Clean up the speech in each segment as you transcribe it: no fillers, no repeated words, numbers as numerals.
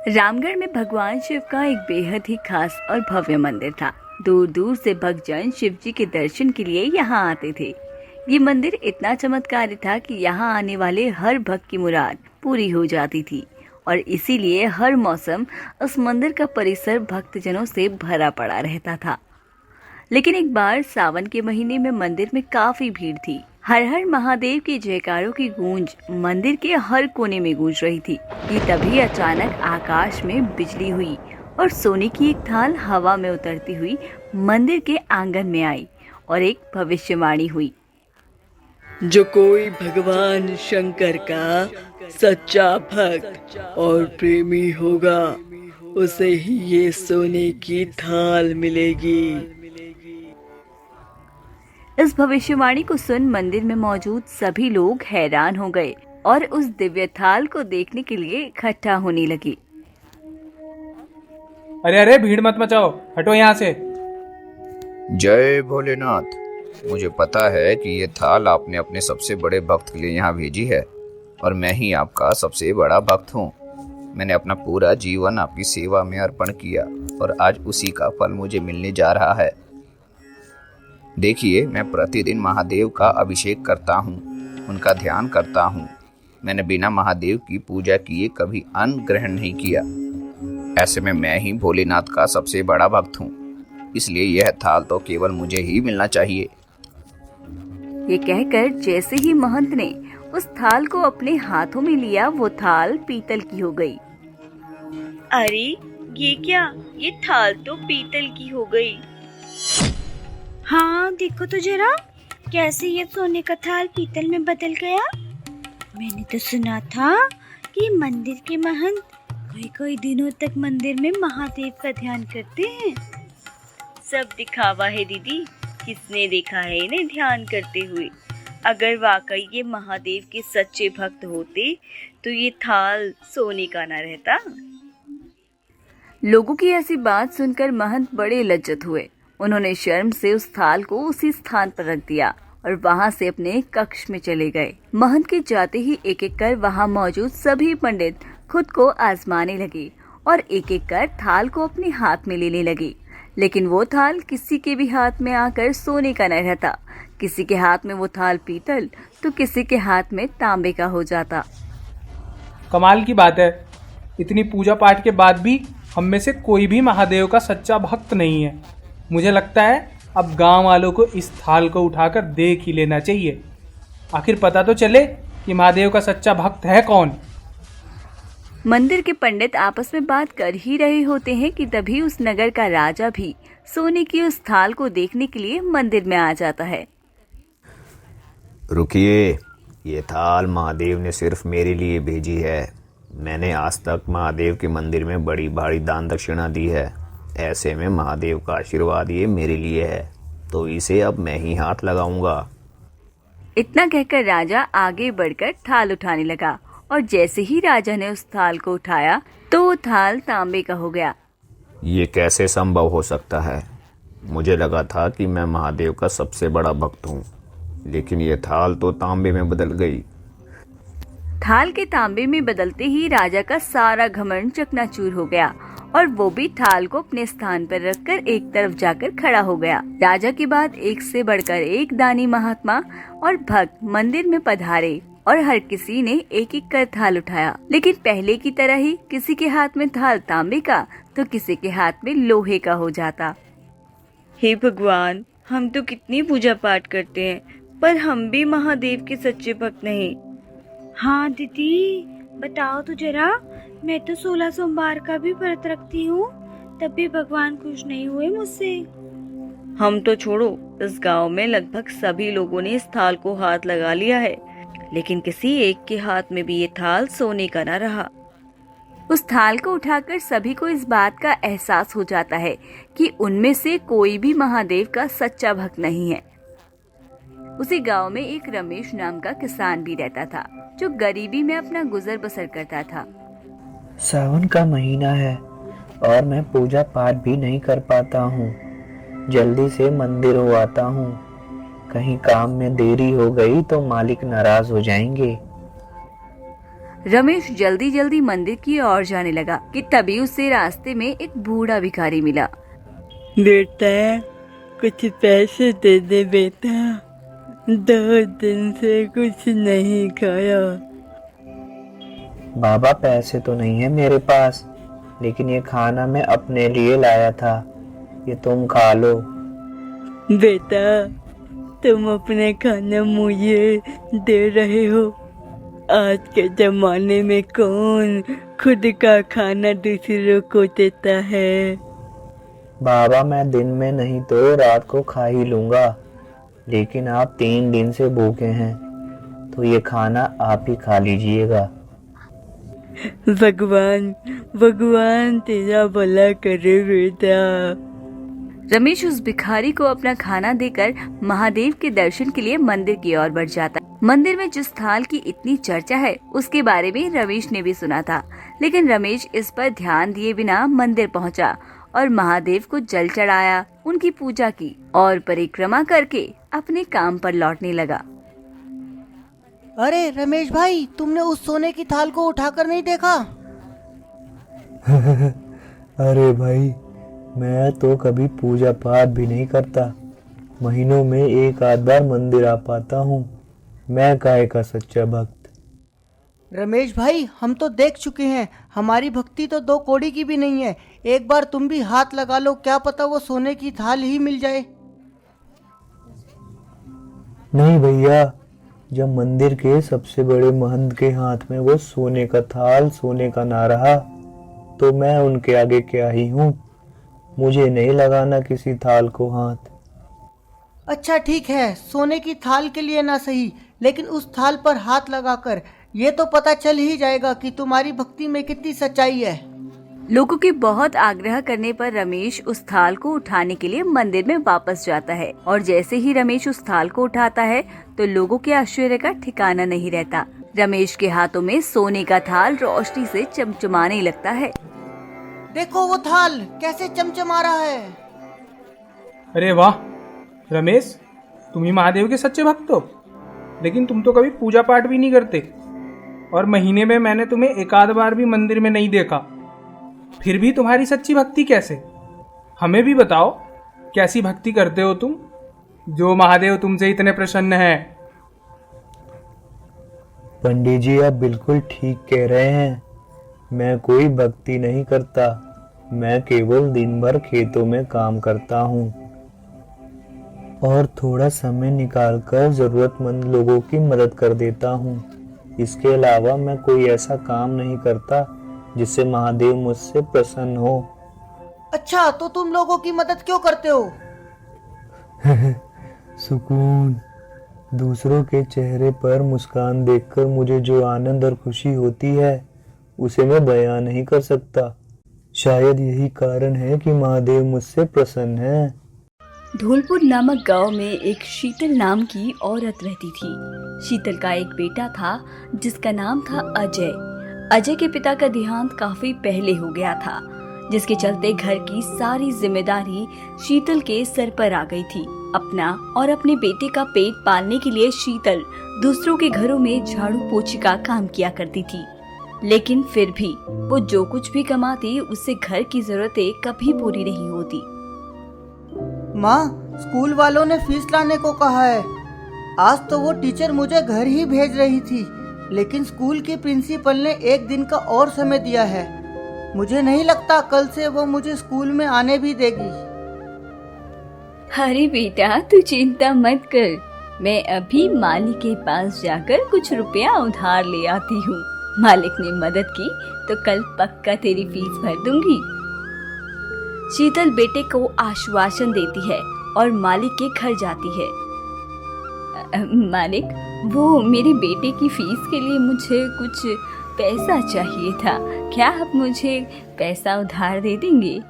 रामगढ़ में भगवान शिव का एक बेहद ही खास और भव्य मंदिर था। दूर दूर से भक्तजन शिव जी के दर्शन के लिए यहाँ आते थे। ये मंदिर इतना चमत्कारी था कि यहाँ आने वाले हर भक्त की मुराद पूरी हो जाती थी और इसीलिए हर मौसम उस मंदिर का परिसर भक्तजनों से भरा पड़ा रहता था। लेकिन एक बार सावन के महीने में मंदिर में काफी भीड़ थी। हर हर महादेव के जयकारों की गूंज मंदिर के हर कोने में गूंज रही थी कि तभी अचानक आकाश में बिजली हुई और सोने की एक थाल हवा में उतरती हुई मंदिर के आंगन में आई और एक भविष्यवाणी हुई। जो कोई भगवान शंकर का सच्चा भक्त और प्रेमी होगा उसे ही ये सोने की थाल मिलेगी। इस भविष्यवाणी को सुन मंदिर में मौजूद सभी लोग हैरान हो गए और उस दिव्य थाल को देखने के लिए इकट्ठा होने लगे। अरे अरे भीड़ मत मचाओ, हटो यहाँ से। जय भोलेनाथ। मुझे पता है कि ये थाल आपने अपने सबसे बड़े भक्त के लिए यहाँ भेजी है और मैं ही आपका सबसे बड़ा भक्त हूँ। मैंने अपना पूरा जीवन आपकी सेवा में अर्पण किया और आज उसी का फल मुझे मिलने जा रहा है। देखिए, मैं प्रतिदिन महादेव का अभिषेक करता हूँ, उनका ध्यान करता हूँ। मैंने बिना महादेव की पूजा किए कभी अन्न ग्रहण नहीं किया। ऐसे में मैं ही भोलेनाथ का सबसे बड़ा भक्त हूँ, इसलिए यह थाल तो केवल मुझे ही मिलना चाहिए। ये कहकर जैसे ही महंत ने उस थाल को अपने हाथों में लिया, वो थाल पीतल की हो गई। अरे ये क्या, ये थाल तो पीतल की हो गई। हाँ देखो तो जरा, कैसे ये सोने का थाल पीतल में बदल गया। मैंने तो सुना था कि मंदिर के महंत कई कई दिनों तक मंदिर में महादेव का ध्यान करते हैं। सब दिखावा है दीदी, किसने देखा है इन्हें ध्यान करते हुए। अगर वाकई ये महादेव के सच्चे भक्त होते तो ये थाल सोने का ना रहता। लोगों की ऐसी बात सुनकर महंत बड़े लज्जित हुए। उन्होंने शर्म से उस थाल को उसी स्थान पर रख दिया और वहां से अपने कक्ष में चले गए। महंत के जाते ही एक एक कर वहां मौजूद सभी पंडित खुद को आजमाने लगे और एक एक कर थाल को अपने हाथ में लेने लगे। लेकिन वो थाल किसी के भी हाथ में आकर सोने का न रहता। किसी के हाथ में वो थाल पीतल तो किसी के हाथ में तांबे का हो जाता। कमाल की बात है, इतनी पूजा पाठ के बाद भी हम में से कोई भी महादेव का सच्चा भक्त नहीं है। मुझे लगता है अब गांव वालों को इस थाल को उठाकर देख ही लेना चाहिए, आखिर पता तो चले कि महादेव का सच्चा भक्त है कौन। मंदिर के पंडित आपस में बात कर ही रहे होते हैं कि तभी उस नगर का राजा भी सोने की उस थाल को देखने के लिए मंदिर में आ जाता है। रुकिए, ये थाल महादेव ने सिर्फ मेरे लिए भेजी है। मैंने आज तक महादेव के मंदिर में बड़ी भारी दान दक्षिणा दी है। ऐसे में महादेव का आशीर्वाद ये मेरे लिए है, तो इसे अब मैं ही हाथ लगाऊंगा। इतना कहकर राजा आगे बढ़कर थाल उठाने लगा और जैसे ही राजा ने उस थाल को उठाया तो वो थाल तांबे का हो गया। ये कैसे संभव हो सकता है? मुझे लगा था कि मैं महादेव का सबसे बड़ा भक्त हूँ, लेकिन ये थाल तो तांबे में बदल गई। थाल के तांबे में बदलते ही राजा का सारा घमंड चकनाचूर हो गया और वो भी थाल को अपने स्थान पर रखकर एक तरफ जाकर खड़ा हो गया। राजा के बाद एक से बढ़कर एक दानी महात्मा और भक्त मंदिर में पधारे और हर किसी ने एक एक कर थाल उठाया। लेकिन पहले की तरह ही किसी के हाथ में थाल तांबे का तो किसी के हाथ में लोहे का हो जाता। हे भगवान, हम तो कितनी पूजा पाठ करते हैं पर हम भी महादेव के सच्चे भक्त नहीं। हाँ दीदी बताओ तो जरा, मैं तो 16 सोमवार का भी व्रत रखती हूँ, तब भी भगवान खुश नहीं हुए मुझसे। हम तो छोड़ो, इस गांव में लगभग सभी लोगों ने इस थाल को हाथ लगा लिया है, लेकिन किसी एक के हाथ में भी ये थाल सोने का न रहा। उस थाल को उठाकर सभी को इस बात का एहसास हो जाता है कि उनमें से कोई भी महादेव का सच्चा भक्त नहीं है। उसी गांव में एक रमेश नाम का किसान भी रहता था, जो गरीबी में अपना गुजर बसर करता था। सावन का महीना है और मैं पूजा पाठ भी नहीं कर पाता हूँ। जल्दी से मंदिर हो आता हूँ, कहीं काम में देरी हो गई तो मालिक नाराज हो जाएंगे। रमेश जल्दी जल्दी मंदिर की ओर जाने लगा कि तभी उसे रास्ते में एक बूढ़ा भिखारी मिला। बेटा, कुछ पैसे दे दे बेटा, 2 दिन से कुछ नहीं खाया। बाबा पैसे तो नहीं है मेरे पास, लेकिन ये खाना मैं अपने लिए लाया था, ये तुम खा लो। बेटा, तुम अपने खाना मुझे दे रहे हो? आज के जमाने में कौन खुद का खाना दूसरों को देता है? बाबा, मैं दिन में नहीं तो रात को खा ही लूंगा, लेकिन आप 3 दिन से भूखे हैं, तो ये खाना आप ही खा लीजिएगा। भगवान तेरा भला करे बेटा। रमेश उस भिखारी को अपना खाना देकर महादेव के दर्शन के लिए मंदिर की ओर बढ़ जाता। मंदिर में जिस थाल की इतनी चर्चा है उसके बारे में रमेश ने भी सुना था, लेकिन रमेश इस पर ध्यान दिए बिना मंदिर पहुंचा और महादेव को जल चढ़ाया, उनकी पूजा की और परिक्रमा करके अपने काम पर लौटने लगा। अरे रमेश भाई, तुमने उस सोने की थाल को उठाकर नहीं देखा? अरे भाई, मैं तो कभी पूजा पाठ भी नहीं करता, महीनों में 1 आध बार मंदिर आ पाता हूँ। मैं काहे का सच्चा भक्त। रमेश भाई, हम तो देख चुके हैं, हमारी भक्ति तो 2 कौड़ी की भी नहीं है। एक बार तुम भी हाथ लगा लो, क्या पता वो सोने की थाल ही मिल जाए। नहीं भैया, जब मंदिर के सबसे बड़े महंत के हाथ में वो सोने का थाल, सोने का ना रहा, तो मैं उनके आगे क्या ही हूँ। मुझे नहीं लगाना किसी थाल को हाथ। अच्छा ठीक है, सोने की थाल के लिए ना सही, लेकिन उस थाल पर हाथ लगाकर ये तो पता चल ही जाएगा कि तुम्हारी भक्ति में कितनी सच्चाई है। लोगों के बहुत आग्रह करने पर रमेश उस थाल को उठाने के लिए मंदिर में वापस जाता है और जैसे ही रमेश उस थाल को उठाता है तो लोगों के आश्चर्य का ठिकाना नहीं रहता। रमेश के हाथों में सोने का थाल रोशनी से चमचमाने लगता है। देखो वो थाल कैसे चमचमा रहा है। अरे वाह रमेश, तुम ही महादेव के सच्चे भक्त हो, लेकिन तुम तो कभी पूजा पाठ भी नहीं करते और महीने में मैंने तुम्हें 1 आध बार भी मंदिर में नहीं देखा। फिर भी तुम्हारी सच्ची भक्ति कैसे? हमें भी बताओ, कैसी भक्ति करते हो तुम, जो महादेव तुमसे इतने प्रसन्न हैं? पंडित जी, आप बिल्कुल ठीक कह रहे हैं। मैं कोई भक्ति नहीं करता, मैं केवल दिन भर खेतों में काम करता हूँ और थोड़ा समय निकालकर जरूरतमंद लोगों की मदद कर देता हूँ। इसके अलावा मैं कोई ऐसा काम नहीं करता जिससे महादेव मुझसे प्रसन्न हो। अच्छा, तो तुम लोगों की मदद क्यों करते हो? सुकून। दूसरों के चेहरे पर मुस्कान देखकर मुझे जो आनंद और खुशी होती है उसे मैं बयां नहीं कर सकता। शायद यही कारण है कि महादेव मुझसे प्रसन्न है। धौलपुर नामक गांव में एक शीतल नाम की औरत रहती थी। शीतल का एक बेटा था जिसका नाम था अजय। अजय के पिता का देहांत काफी पहले हो गया था, जिसके चलते घर की सारी जिम्मेदारी शीतल के सर पर आ गई थी। अपना और अपने बेटे का पेट पालने के लिए शीतल दूसरों के घरों में झाड़ू पोछी का काम किया करती थी, लेकिन फिर भी वो जो कुछ भी कमाती उससे घर की जरूरतें कभी पूरी नहीं होती। माँ, स्कूल वालों ने फीस लाने को कहा है। आज तो वो टीचर मुझे घर ही भेज रही थी, लेकिन स्कूल की प्रिंसिपल ने 1 दिन का और समय दिया है। मुझे नहीं लगता कल से वो मुझे स्कूल में आने भी देगी। अरे बेटा, तू चिंता मत कर, मैं अभी मालिक के पास जाकर कुछ रुपया उधार ले आती हूँ। मालिक ने मदद की तो कल पक्का तेरी फीस भर दूंगी। शीतल बेटे को आश्वासन देती है और मालिक के घर जाती है। मालिक, वो मेरे बेटे की फीस के लिए मुझे कुछ पैसा चाहिए था, क्या आप मुझे पैसा उधार दे देंगे?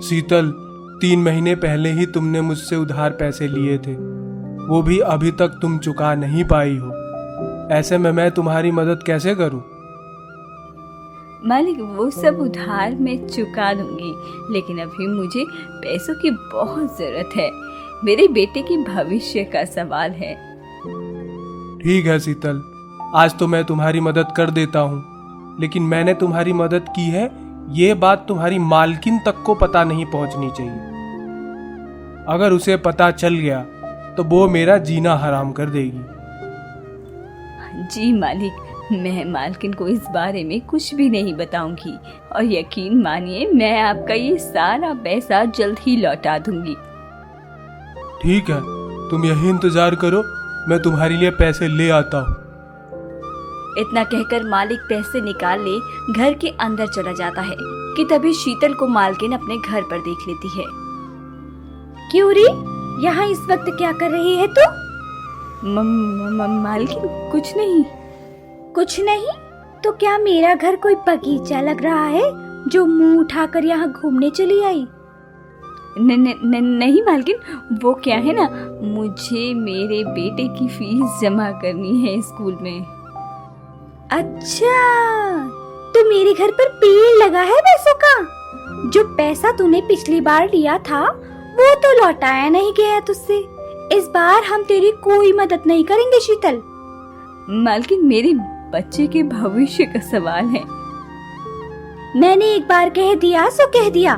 शीतल, 3 महीने पहले ही तुमने मुझसे उधार पैसे लिए थे, वो भी अभी तक तुम चुका नहीं पाई हो। ऐसे में मैं तुम्हारी मदद कैसे करूं? मालिक, वो सब उधार मैं चुका दूंगी, लेकिन अभी मुझे पैसों की बहुत जरूरत है। मेरे बेटे के भविष्य का सवाल है। ठीक है शीतल, आज तो मैं तुम्हारी मदद कर देता हूँ, लेकिन मैंने तुम्हारी मदद की है ये बात तुम्हारी मालकिन तक को पता नहीं पहुंचनी चाहिए। अगर उसे पता चल गया तो वो मेरा जीना हराम कर देगी। जी मालिक, मैं मालकिन को इस बारे में कुछ भी नहीं बताऊंगी और यकीन मानिए मैं आपका ये सारा पैसा जल्द ही लौटा दूंगी। ठीक है, तुम यही इंतजार करो, मैं तुम्हारे लिए पैसे ले आता हूँ। इतना कहकर मालिक पैसे निकाल ले घर के अंदर चला जाता है कि तभी शीतल को मालकिन अपने घर पर देख लेती है। क्यों रे, यहाँ इस वक्त क्या कर रही है तू? मालकिन कुछ नहीं। कुछ नहीं तो क्या मेरा घर कोई बगीचा लग रहा है जो मुंह उठाकर यहाँ घूमने चली आई? नहीं मालकिन, वो क्या है ना, मुझे मेरे बेटे की फीस जमा करनी है स्कूल में। अच्छा, तो मेरे घर पर पेड़ लगा है पैसों का? जो पैसा तूने पिछली बार लिया था वो तो लौटाया नहीं गया तुझसे। इस बार हम तेरी कोई मदद नहीं करेंगे शीतल। मालकिन, मेरे बच्चे के भविष्य का सवाल है। मैंने एक बार कह दिया सो कह दिया।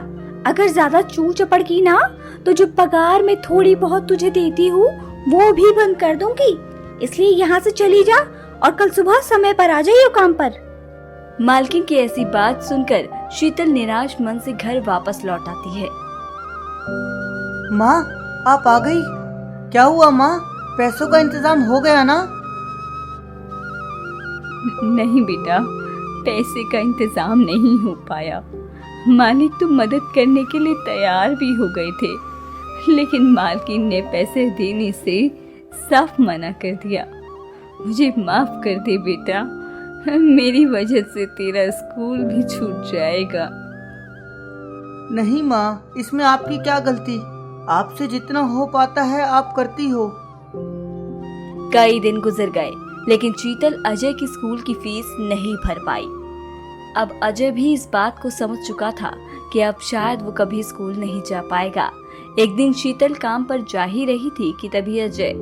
अगर ज्यादा चू चपड़ की ना तो जो पगार में थोड़ी बहुत तुझे देती हूँ वो भी बंद कर दूंगी। इसलिए यहाँ से चली जा और कल सुबह समय पर आ जाइए काम पर। मालकिन की ऐसी बात सुनकर शीतल निराश मन से घर वापस लौट आती है। माँ, आप आ गई? क्या हुआ माँ, पैसों का इंतजाम हो गया ना? नहीं बेटा, पैसे का इंतजाम नहीं हो पाया। मालिक तो मदद करने के लिए तैयार भी हो गए थे, लेकिन मालकिन ने पैसे देने से साफ मना कर दिया। मुझे माफ कर दे बेटा, मेरी वजह से तेरा स्कूल भी छूट जाएगा। नहीं माँ, इसमें आपकी क्या गलती? आपसे जितना हो पाता है आप करती हो। कई दिन गुजर गए, लेकिन शीतल अजय की स्कूल की फीस नहीं भर पाई। अब अजय भी इस बात को समझ चुका था कि अब शायद वो कभी स्कूल नहीं जा पाएगा। एक दिन शीतल काम पर जा ही रही थी कि तभी अजय।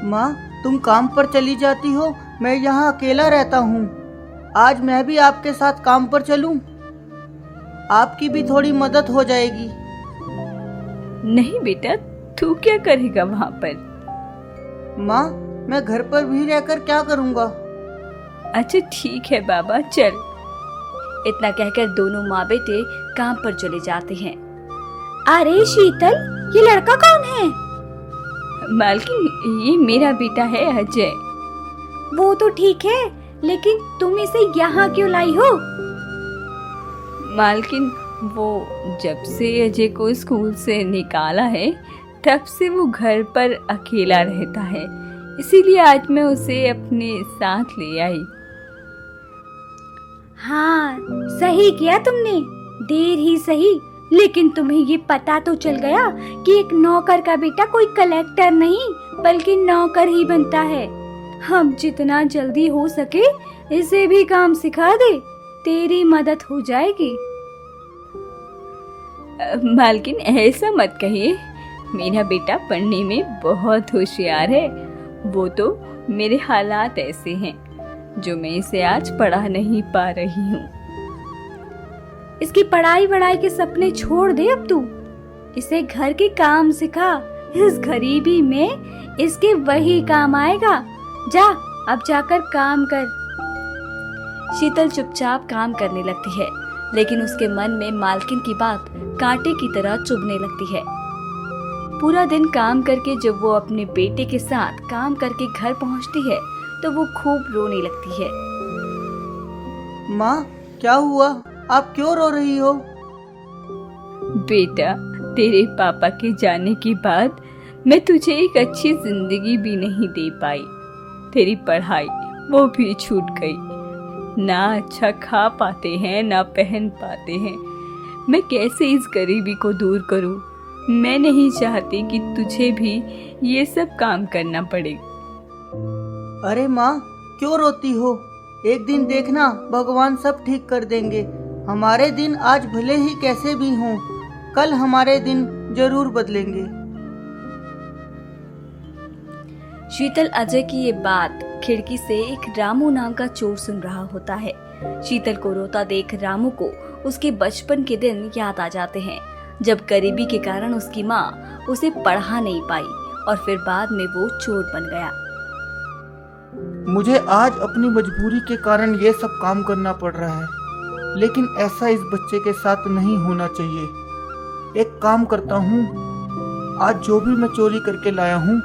माँ, तुम काम पर चली जाती हो, मैं यहाँ अकेला रहता हूँ। आज मैं भी आपके साथ काम पर चलूँ? आपकी भी थोड़ी मदद हो जाएगी। नहीं बेटा, तू क्या करेगा वहाँ पर? माँ, मैं घर पर भी रहकर क्या करूँगा? अच्छा ठीक है बाबा, चल। इतना कहकर दोनों माँ बेटे काम पर चले जाते हैं। अरे शीतल, ये लड़का कौन है? मालकिन, ये मेरा बेटा है अजय। वो तो ठीक है, लेकिन तुम इसे यहाँ क्यों लाई हो? मालकिन, वो जब से अजय को स्कूल से निकाला है तब से वो घर पर अकेला रहता है, इसीलिए आज मैं उसे अपने साथ ले आई। हाँ, सही किया तुमने। देर ही सही, लेकिन तुम्हें ये पता तो चल गया कि एक नौकर का बेटा कोई कलेक्टर नहीं बल्कि नौकर ही बनता है। हम जितना जल्दी हो सके इसे भी काम सिखा दे, तेरी मदद हो जाएगी। मालकिन, ऐसा मत कहिए, मेरा बेटा पढ़ने में बहुत होशियार है। वो तो मेरे हालात ऐसे हैं जो मैं इसे आज पढ़ा नहीं पा रही हूँ। इसकी पढ़ाई वढ़ाई के सपने छोड़ दे अब तू। इसे घर के काम सिखा, इस गरीबी में इसके वही काम आएगा। जा, अब जाकर काम कर। शीतल चुपचाप काम करने लगती है, लेकिन उसके मन में मालकिन की बात कांटे की तरह चुभने लगती है। पूरा दिन काम करके जब वो अपने बेटे के साथ काम करके घर पहुंचती है तो वो खूब रोने लगती है। माँ, क्या हुआ? आप क्यों रो रही हो? बेटा, तेरे पापा के जाने के बाद मैं तुझे एक अच्छी जिंदगी भी नहीं दे पाई। तेरी पढ़ाई वो भी छूट गई। ना अच्छा खा पाते हैं, ना पहन पाते हैं। मैं कैसे इस गरीबी को दूर करूं? मैं नहीं चाहती कि तुझे भी ये सब काम करना पड़े। अरे माँ, क्यों रोती हो? एक दिन देखना, भगवान सब ठीक कर देंगे। हमारे दिन आज भले ही कैसे भी हों, कल हमारे दिन जरूर बदलेंगे। शीतल अजय की ये बात खिड़की से एक रामू नाम का चोर सुन रहा होता है। शीतल को रोता देख रामू को उसके बचपन के दिन याद आ जाते हैं, जब गरीबी के कारण उसकी माँ उसे पढ़ा नहीं पाई और फिर बाद में वो चोर बन गया। मुझे आज अपनी मजबूरी के कारण ये सब काम करना पड़ रहा है, लेकिन ऐसा इस बच्चे के साथ नहीं होना चाहिए। एक काम करता हूँ, आज जो भी मैं चोरी करके लाया हूँ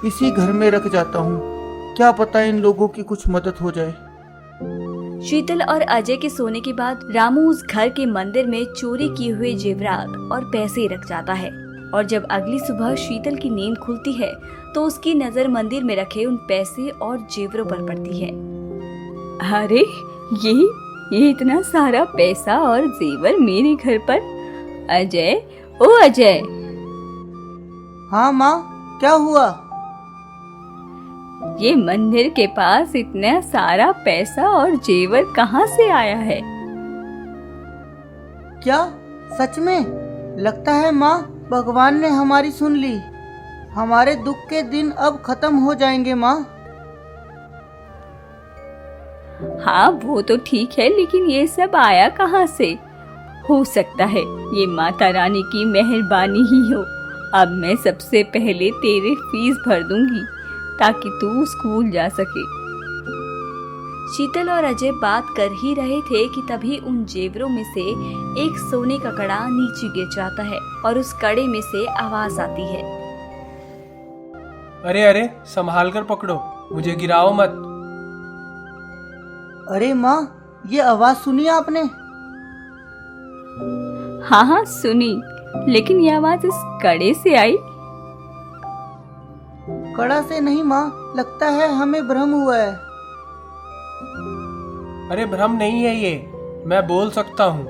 इसी घर में रख जाता हूँ, क्या पता इन लोगों की कुछ मदद हो जाए। शीतल और अजय के सोने के बाद रामू उस घर के मंदिर में चोरी किए हुए जेवरात और पैसे रख जाता है, और जब अगली सुबह शीतल की नींद खुलती है तो उसकी नजर मंदिर में रखे उन पैसे और जेवरों पर पड़ती है। अरे ये इतना सारा पैसा और जेवर मेरे घर पर। अजय, ओ अजय। हाँ माँ, क्या हुआ? ये मंदिर के पास इतना सारा पैसा और जेवर कहाँ से आया है? क्या सच में? लगता है माँ भगवान ने हमारी सुन ली। हमारे दुख के दिन अब खत्म हो जाएंगे माँ। हाँ वो तो ठीक है, लेकिन ये सब आया कहाँ से? हो सकता है ये माता रानी की मेहरबानी ही हो। अब मैं सबसे पहले तेरे फीस भर दूंगी ताकि तू स्कूल जा सके। शीतल और अजय बात कर ही रहे थे कि तभी उन जेवरों में से एक सोने का कड़ा नीचे गिर जाता है और उस कड़े में से आवाज आती है। अरे अरे, संभाल कर पकड़ो, मुझे गिराओ मत। अरे माँ, ये आवाज सुनी आपने? हाँ सुनी, लेकिन ये आवाज इस कड़े से आई। कड़ा से नहीं माँ, लगता है हमें भ्रम हुआ है। अरे भ्रम नहीं है ये, मैं बोल सकता हूँ।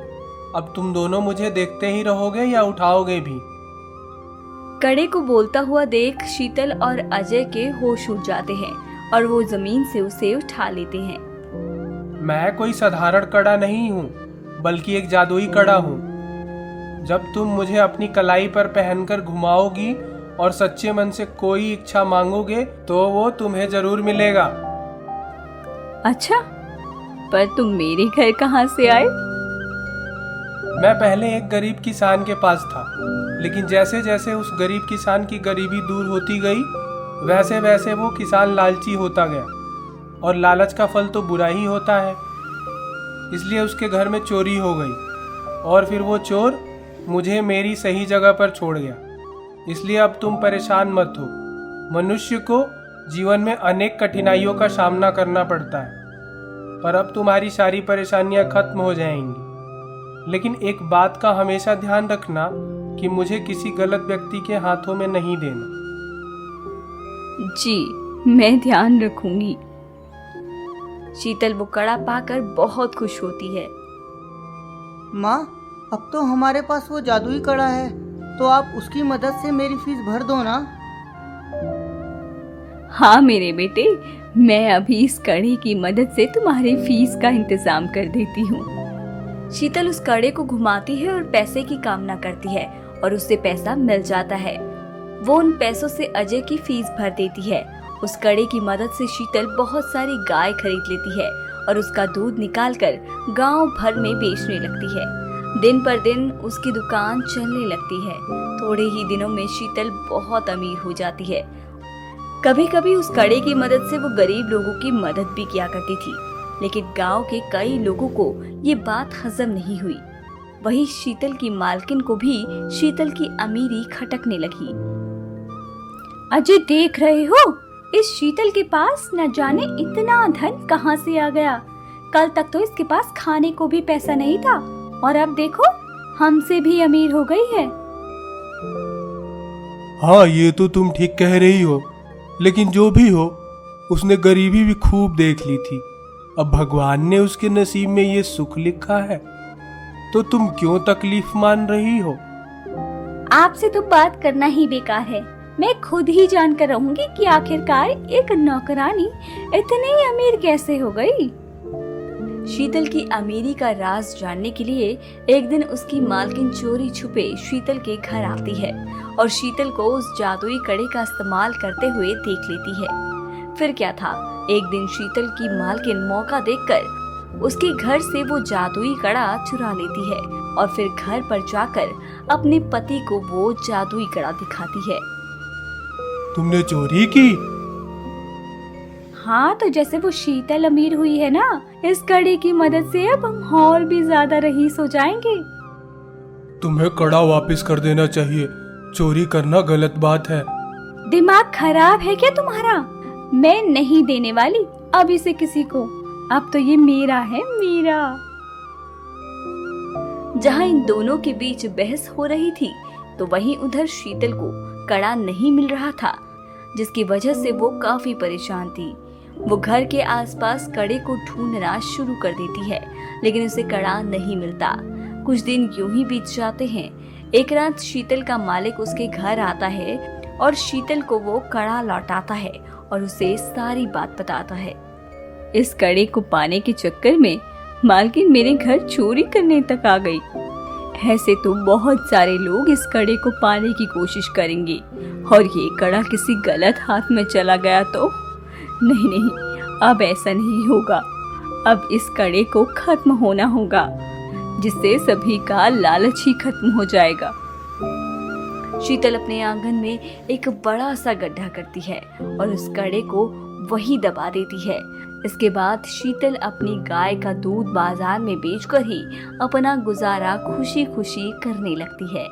अब तुम दोनों मुझे देखते ही रहोगे या उठाओगे भी? कड़े को बोलता हुआ देख शीतल और अजय के होश उड़ जाते हैं और वो जमीन से उसे उठा लेते हैं। मैं कोई साधारण कड़ा नहीं हूँ, बल्कि एक जादुई कड़ा हूँ। जब तुम मुझे अपनी कलाई पर पहनकर घुमाओगी और सच्चे मन से कोई इच्छा मांगोगे तो वो तुम्हें जरूर मिलेगा। अच्छा, पर तुम मेरे घर कहाँ से आए? मैं पहले एक गरीब किसान के पास था, लेकिन जैसे जैसे उस गरीब किसान की गरीबी दूर होती गई, वैसे वैसे वो किसान लालची होता गया, और लालच का फल तो बुरा ही होता है। इसलिए उसके घर में चोरी हो गई, और फिर वो चोर मुझे मेरी सही जगह पर छोड़ गया। इसलिए अब तुम परेशान मत हो। मनुष्य को जीवन में अनेक कठिनाइयों का सामना करना पड़ता है, पर अब तुम्हारी सारी परेशानियां खत्म हो जाएंगी। लेकिन एक बात का हमेशा ध्यान रखना कि मुझे किसी गलत व्यक्ति के हाथों में नहीं देना। जी, मैं ध्यान रखूंगी। शीतल वो कड़ा पाकर बहुत खुश होती है। माँ, अब तो हमारे पास वो जादुई कड़ा है, तो आप उसकी मदद से मेरी फीस भर दो ना। हाँ मेरे बेटे, मैं अभी इस कड़े की मदद से तुम्हारी फीस का इंतजाम कर देती हूँ। शीतल उस कड़े को घुमाती है और पैसे की कामना करती है और उससे पैसा मिल जाता है। वो उन पैसों से अजय की फीस भर देती है। उस कड़े की मदद से शीतल बहुत सारी गाय खरीद लेती है और उसका दूध निकालकर गांव भर में बेचने लगती है। दिन पर दिन उसकी दुकान चलने लगती है। थोड़े ही दिनों में शीतल बहुत अमीर हो जाती है। कभी कभी उस कड़े की मदद से वो गरीब लोगों की मदद भी किया करती थी, लेकिन गांव के कई लोगों को ये बात हजम नहीं हुई। वही शीतल की मालकिन को भी शीतल की अमीरी खटकने लगी। अजय, देख रहे हो, इस शीतल के पास न जाने इतना धन कहां से आ गया। कल तक तो इसके पास खाने को भी पैसा नहीं था, और अब देखो हमसे भी अमीर हो गई है। हाँ, ये तो तुम ठीक कह रही हो, लेकिन जो भी हो, उसने गरीबी भी खूब देख ली थी। अब भगवान ने उसके नसीब में ये सुख लिखा है, तो तुम क्यों तकलीफ मान रही हो? आपसे तो बात करना ही बेकार है। मैं खुद ही जानकर रहूंगी कि आखिरकार एक नौकरानी इतनी अमीर कैसे हो गई। शीतल की अमीरी का राज जानने के लिए एक दिन उसकी मालकिन चोरी छुपे शीतल के घर आती है और शीतल को उस जादुई कड़े का इस्तेमाल करते हुए देख लेती है। फिर क्या था, एक दिन शीतल की मालकिन मौका देखकर उसके घर से वो जादुई कड़ा चुरा लेती है और फिर घर पर जाकर अपने पति को वो जादुई कड़ा दिखाती है। तुमने चोरी की? हाँ, तो जैसे वो शीतल अमीर हुई है ना, इस कड़े की मदद से अब हम और भी ज्यादा रईस हो जाएंगे। तुम्हें कड़ा वापस कर देना चाहिए, चोरी करना गलत बात है। दिमाग खराब है क्या तुम्हारा? मैं नहीं देने वाली अब इसे किसी को, अब तो ये मेरा है, मेरा। जहाँ इन दोनों के बीच बहस हो रही थी तो वहीं उधर शीतल को कड़ा नहीं मिल रहा था, जिसकी वजह से वो काफी परेशान थी। वो घर के आसपास कड़े को ढूंढना शुरू कर देती है, लेकिन उसे कड़ा नहीं मिलता। कुछ दिन यूं ही बीत जाते हैं। एक रात शीतल का मालिक उसके घर आता है और शीतल को वो कड़ा लौटाता है और उसे सारी बात बताता है। इस कड़े को पाने के चक्कर में मालकिन मेरे घर चोरी करने तक आ गई। ऐसे तो बहुत सारे लोग इस कड़े को पाने की कोशिश करेंगे और ये कड़ा किसी गलत हाथ में चला गया तो नहीं, अब ऐसा नहीं होगा। अब इस कड़े को खत्म होना होगा, जिससे सभी का लालच ही खत्म हो जाएगा। शीतल अपने आंगन में एक बड़ा सा गड्ढा करती है और उस कड़े को वही दबा देती है। इसके बाद शीतल अपनी गाय का दूध बाजार में बेचकर ही अपना गुजारा खुशी खुशी करने लगती है।